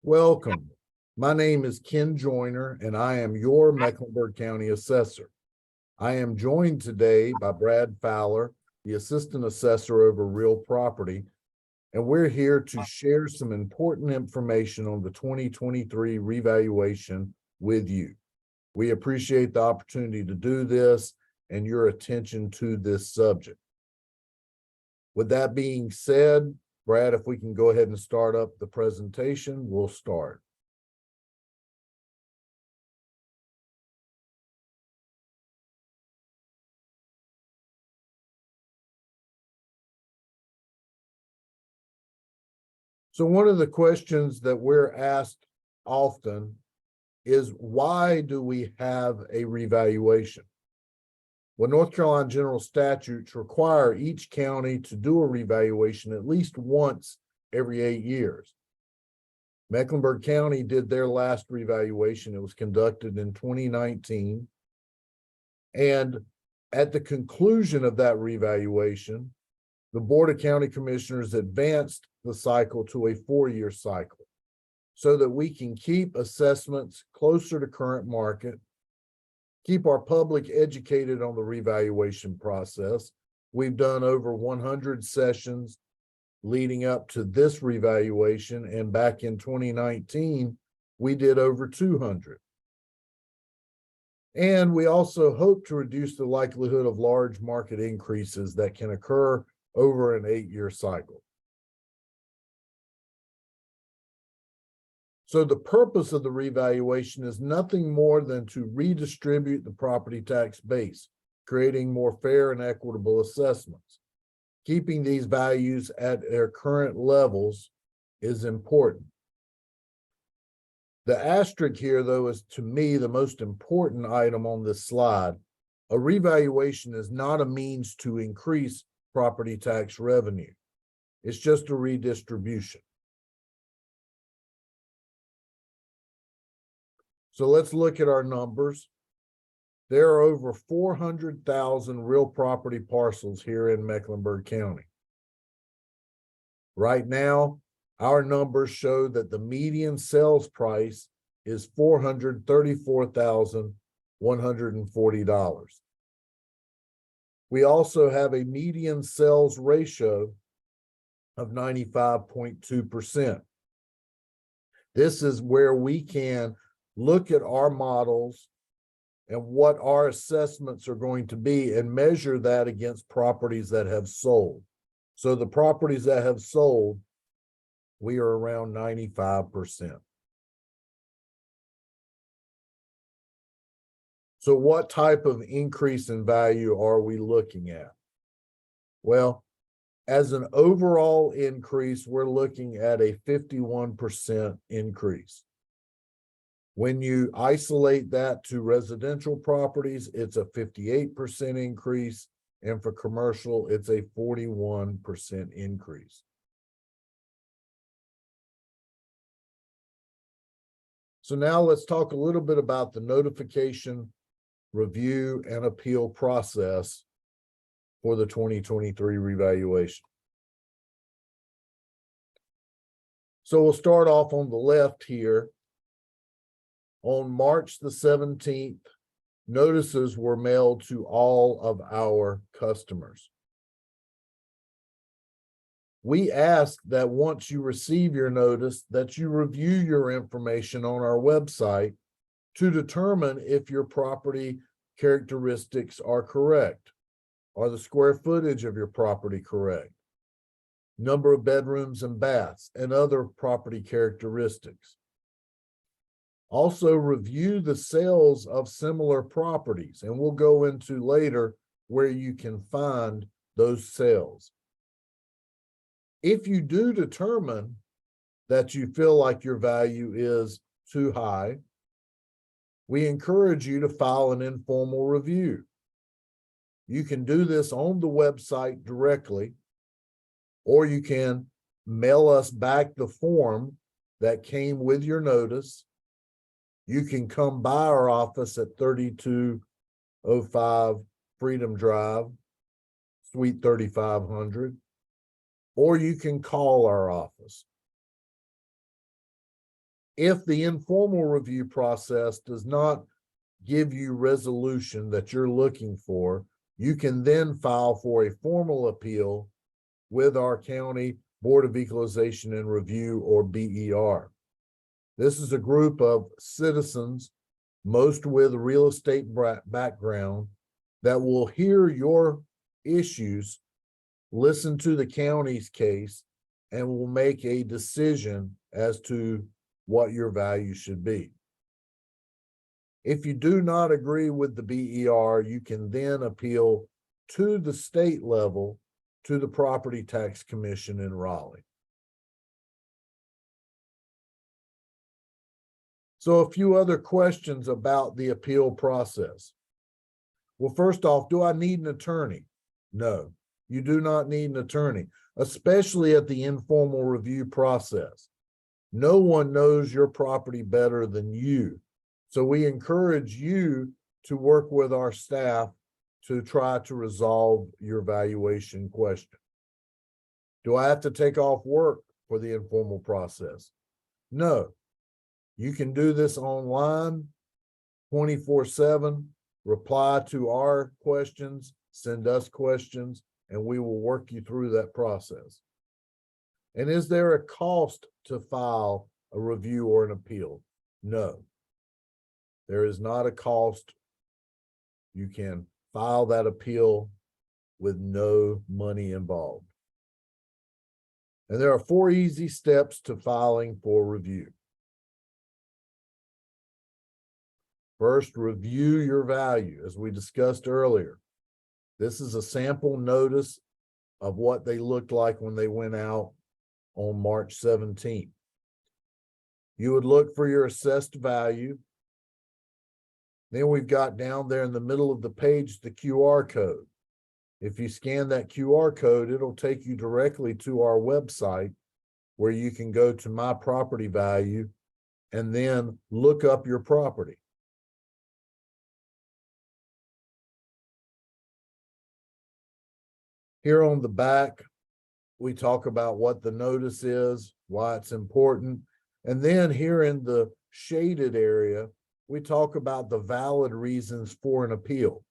Welcome. My name is Ken Joyner, and I am your Mecklenburg County Assessor. I am joined today by Brad Fowler, the Assistant Assessor over Real Property, and we're here to share some important information on the 2023 revaluation with you. We appreciate the opportunity to do this and your attention to this subject. With that being said, Brad, if we can go ahead and start up the presentation, we'll start. So one of the questions that we're asked often is, why do we have a revaluation? Well, North Carolina general statutes require each county to do a revaluation at least once every 8 years. Mecklenburg County did their last revaluation. It was conducted in 2019. And at the conclusion of that revaluation, the Board of County Commissioners advanced the cycle to a 4-year cycle so that we can keep assessments closer to current market, keep our public educated on the revaluation process. We've done over 100 sessions leading up to this revaluation, and back in 2019, we did over 200. And we also hope to reduce the likelihood of large market increases that can occur over an 8-year cycle. So the purpose of the revaluation is nothing more than to redistribute the property tax base, creating more fair and equitable assessments. Keeping these values at their current levels is important. The asterisk here, though, is to me the most important item on this slide. A revaluation is not a means to increase property tax revenue. It's just a redistribution. So let's look at our numbers. There are over 400,000 real property parcels here in Mecklenburg County. Right now, our numbers show that the median sales price is $434,140. We also have a median sales ratio of 95.2%. This is where we can look at our models and what our assessments are going to be and measure that against properties that have sold. So the properties that have sold, we are around 95%. So what type of increase in value are we looking at? Well, as an overall increase, we're looking at a 51% increase. When you isolate that to residential properties, it's a 58% increase, and for commercial, it's a 41% increase. So now let's talk a little bit about the notification, review, and appeal process for the 2023 revaluation. So we'll start off on the left here. On March the 17th, notices were mailed to all of our customers. We ask that once you receive your notice, that you review your information on our website to determine if your property characteristics are correct. Are the square footage of your property correct? Number of bedrooms and baths, and other property characteristics. Also review the sales of similar properties, and we'll go into later where you can find those sales. If you do determine that you feel like your value is too high, we encourage you to file an informal review. You can do this on the website directly, or you can mail us back the form that came with your notice. You can come by our office at 3205 Freedom Drive, Suite 3500, or you can call our office. If the informal review process does not give you resolution that you're looking for, you can then file for a formal appeal with our county Board of Equalization and Review, or BER. This is a group of citizens, most with a real estate background, that will hear your issues, listen to the county's case, and will make a decision as to what your value should be. If you do not agree with the BER, you can then appeal to the state level to the Property Tax Commission in Raleigh. So a few other questions about the appeal process. Well, first off, do I need an attorney? No, you do not need an attorney, especially at the informal review process. No one knows your property better than you. So we encourage you to work with our staff to try to resolve your valuation question. Do I have to take off work for the informal process? No. You can do this online 24/7, reply to our questions, send us questions, and we will work you through that process. And is there a cost to file a review or an appeal? No. There is not a cost. You can file that appeal with no money involved. And there are 4 easy steps to filing for review. First, review your value, as we discussed earlier. This is a sample notice of what they looked like when they went out on March 17th. You would look for your assessed value. Then we've got down there in the middle of the page the QR code. If you scan that QR code, it'll take you directly to our website where you can go to My Property Value and then look up your property. Here on the back, we talk about what the notice is, why it's important. And then here in the shaded area, we talk about the valid reasons for an appeal.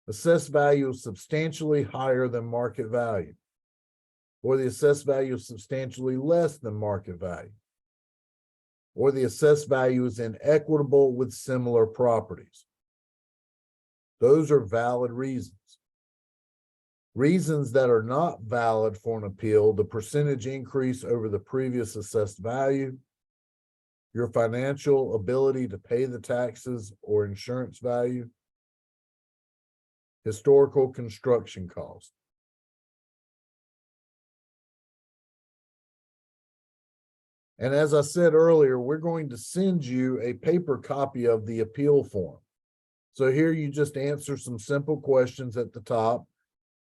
Assessed value is substantially higher than market value, or the assessed value is substantially less than market value, or the assessed value is inequitable with similar properties. Those are valid reasons. Reasons that are not valid for an appeal: the percentage increase over the previous assessed value, your financial ability to pay the taxes or insurance value, historical construction cost. And as I said earlier, we're going to send you a paper copy of the appeal form. So here you just answer some simple questions at the top.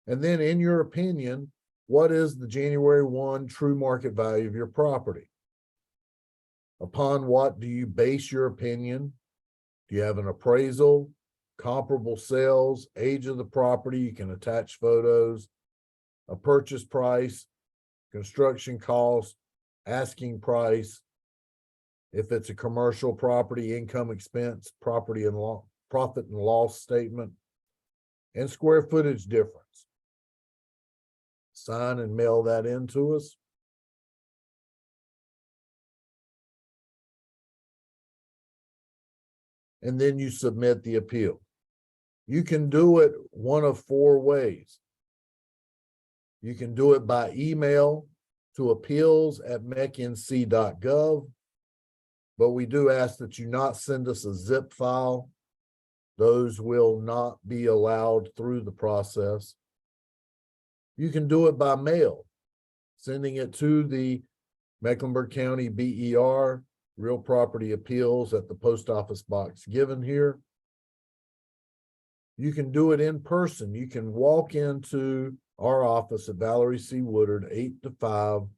And then, in your opinion, what is the January 1 true market value of your property? Upon what do you base your opinion? Do you have an appraisal, comparable sales, age of the property? You can attach photos, a purchase price, construction cost, asking price. If it's a commercial property, income expense, profit and loss statement, and square footage difference. Sign and mail that in to us. And then you submit the appeal. You can do it one of 4 ways. You can do it by email to appeals@mecnc.gov, but we do ask that you not send us a zip file. Those will not be allowed through the process. You can do it by mail, sending it to the Mecklenburg County BER, Real Property Appeals, at the post office box given here. You can do it in person. You can walk into our office at Valerie C. Woodard, 8 to 5,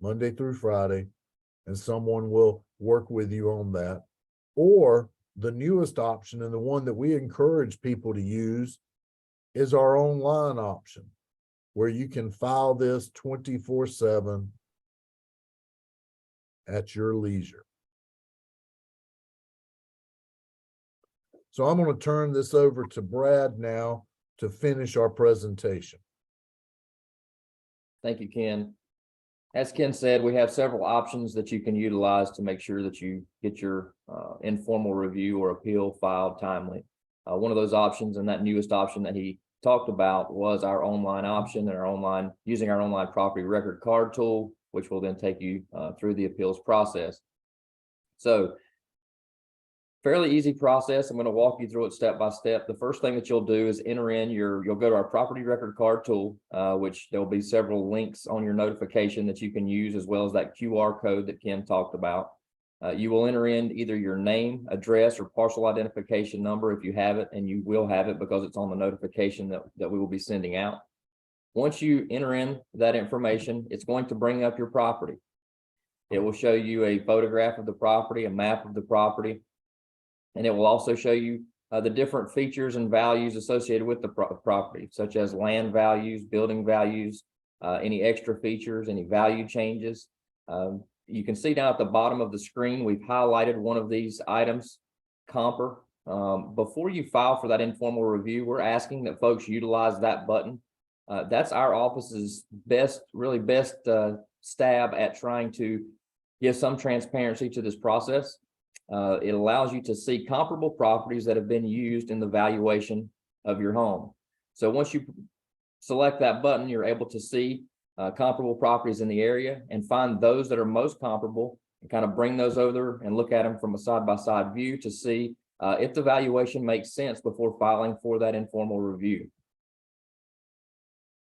Monday through Friday, and someone will work with you on that. Or the newest option, and the one that we encourage people to use, is our online option, where you can file this 24/7 at your leisure. So I'm going to turn this over to Brad now to finish our presentation. Thank you, Ken. As Ken said, we have several options that you can utilize to make sure that you get your informal review or appeal filed timely. One of those options, and that newest option that he talked about, was our online option and using our online property record card tool, which will then take you through the appeals process. So, fairly easy process. I'm going to walk you through it step by step. The first thing that you'll do is enter in you'll go to our property record card tool, which there'll be several links on your notification that you can use, as well as that QR code that Ken talked about. You will enter in either your name, address, or parcel identification number if you have it, and you will have it because it's on the notification that we will be sending out. Once you enter in that information, it's going to bring up your property. It will show you a photograph of the property, a map of the property, and it will also show you the different features and values associated with the property, such as land values, building values, any extra features, any value changes. You can see down at the bottom of the screen, we've highlighted one of these items, Comper. Before you file for that informal review, we're asking that folks utilize that button. That's our office's best stab at trying to give some transparency to this process. It allows you to see comparable properties that have been used in the valuation of your home. So once you select that button, you're able to see comparable properties in the area and find those that are most comparable and kind of bring those over and look at them from a side-by-side view to see if the valuation makes sense before filing for that informal review.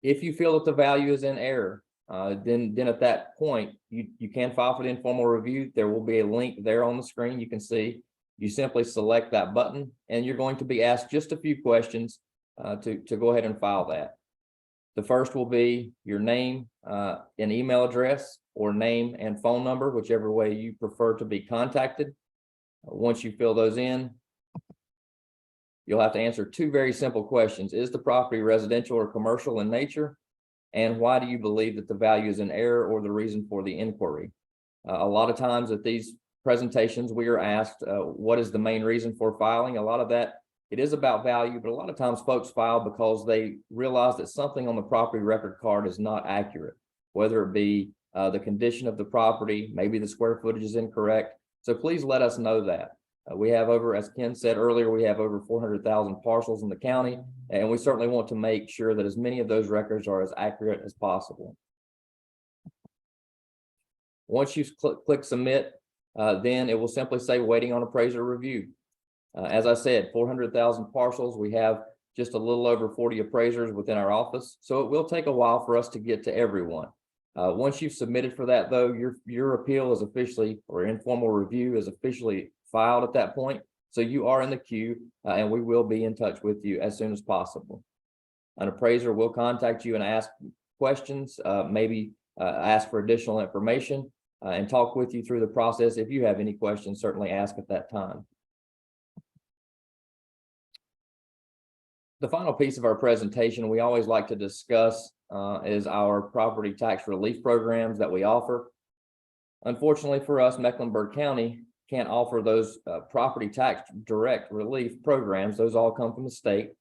If you feel that the value is in error, then at that point, you can file for the informal review. There will be a link there on the screen. You can see, you simply select that button and you're going to be asked just a few questions to go ahead and file that. The first will be your name and email address, or name and phone number, whichever way you prefer to be contacted. Once you fill those in, you'll have to answer two very simple questions. Is the property residential or commercial in nature? And why do you believe that the value is in error, or the reason for the inquiry? A lot of times at these presentations, we are asked, what is the main reason for filing? A lot of that, it is about value, but a lot of times folks file because they realize that something on the property record card is not accurate, whether it be the condition of the property, maybe the square footage is incorrect. So please let us know that. We have over, as Ken said earlier, we have over 400,000 parcels in the county, and we certainly want to make sure that as many of those records are as accurate as possible. Once you click submit, then it will simply say waiting on appraiser review. As I said, 400,000 parcels. We have just a little over 40 appraisers within our office, so it will take a while for us to get to everyone. Once you've submitted for that, though, your appeal is officially, or informal review is officially filed at that point. So you are in the queue, and we will be in touch with you as soon as possible. An appraiser will contact you and ask questions, maybe ask for additional information, and talk with you through the process. If you have any questions, certainly ask at that time. The final piece of our presentation we always like to discuss is our property tax relief programs that we offer. Unfortunately for us, Mecklenburg County can't offer those property tax direct relief programs. Those all come from the state.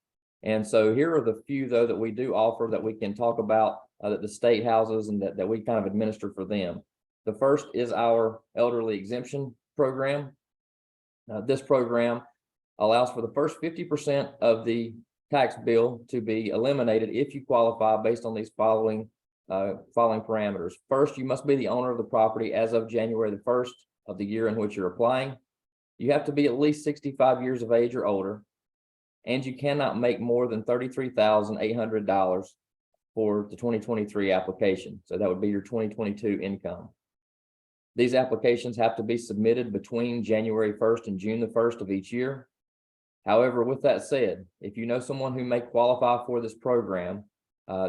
And so here are the few, though, that we do offer that we can talk about that the state houses and that we kind of administer for them. The first is our elderly exemption program. This program allows for the first 50% of the tax bill to be eliminated if you qualify based on these following parameters. First, you must be the owner of the property as of January the 1st of the year in which you're applying. You have to be at least 65 years of age or older, and you cannot make more than $33,800 for the 2023 application. So that would be your 2022 income. These applications have to be submitted between January 1st and June the 1st of each year. However, with that said, if you know someone who may qualify for this program,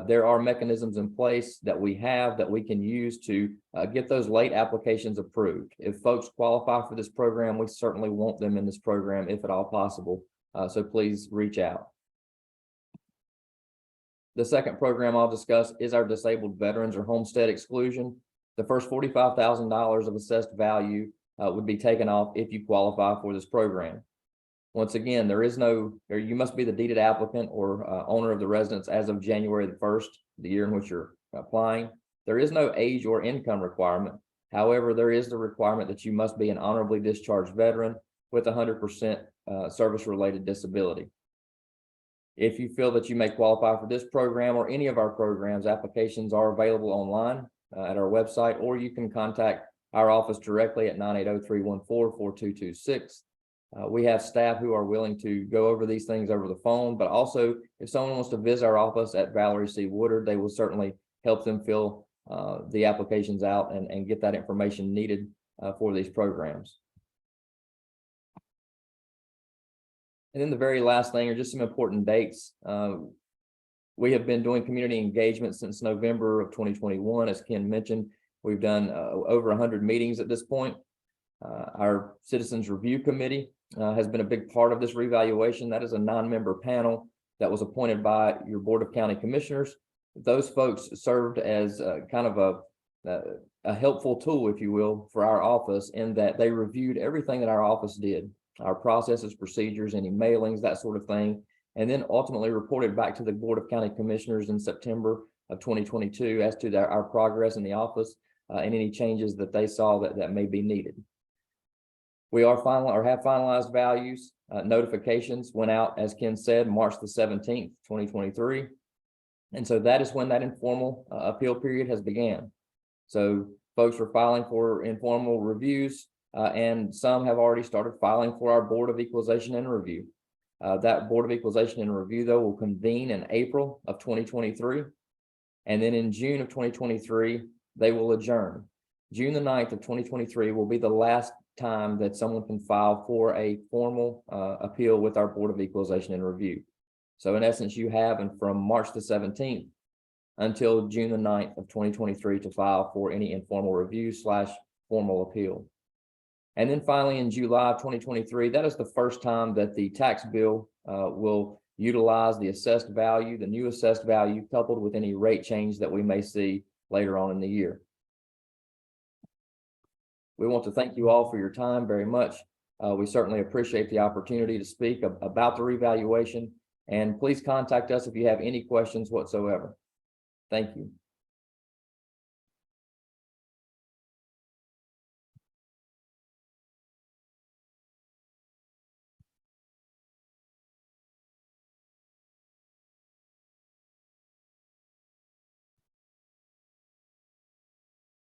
there are mechanisms in place that we can use to get those late applications approved. If folks qualify for this program, we certainly want them in this program if at all possible. So please reach out. The second program I'll discuss is our disabled veterans or homestead exclusion. The first $45,000 of assessed value would be taken off if you qualify for this program. Once again, you must be the deeded applicant or owner of the residence as of January the 1st, the year in which you're applying. There is no age or income requirement. However, there is the requirement that you must be an honorably discharged veteran with 100% service-related disability. If you feel that you may qualify for this program or any of our programs, applications are available online at our website, or you can contact our office directly at 980-314-4226. We have staff who are willing to go over these things over the phone, but also if someone wants to visit our office at Valerie C. Woodard, they will certainly help them fill the applications out and get that information needed for these programs. And then the very last thing are just some important dates. We have been doing community engagement since November of 2021. As Ken mentioned, we've done over 100 meetings at this point. Our Citizens Review Committee has been a big part of this revaluation. That is a 9-member panel that was appointed by your Board of County Commissioners. Those folks served as kind of a helpful tool, if you will, for our office, in that they reviewed everything that our office did, our processes, procedures, any mailings, that sort of thing, and then ultimately reported back to the Board of County Commissioners in September of 2022 as to our progress in the office and any changes that they saw that may be needed. We are have finalized values. Notifications went out, as Ken said, March the 17th, 2023. And so that is when that informal appeal period has began. So folks were filing for informal reviews, and some have already started filing for our Board of Equalization and Review. That Board of Equalization and Review, though, will convene in April of 2023. And then in June of 2023, they will adjourn. June the 9th of 2023 will be the last time that someone can file for a formal appeal with our Board of Equalization and Review. So in essence, you have from March the 17th until June the 9th of 2023 to file for any informal review / formal appeal. And then finally, in July of 2023, that is the first time that the tax bill will utilize the assessed value, the new assessed value, coupled with any rate change that we may see later on in the year. We want to thank you all for your time very much. We certainly appreciate the opportunity to speak about the revaluation, and please contact us if you have any questions whatsoever. Thank you.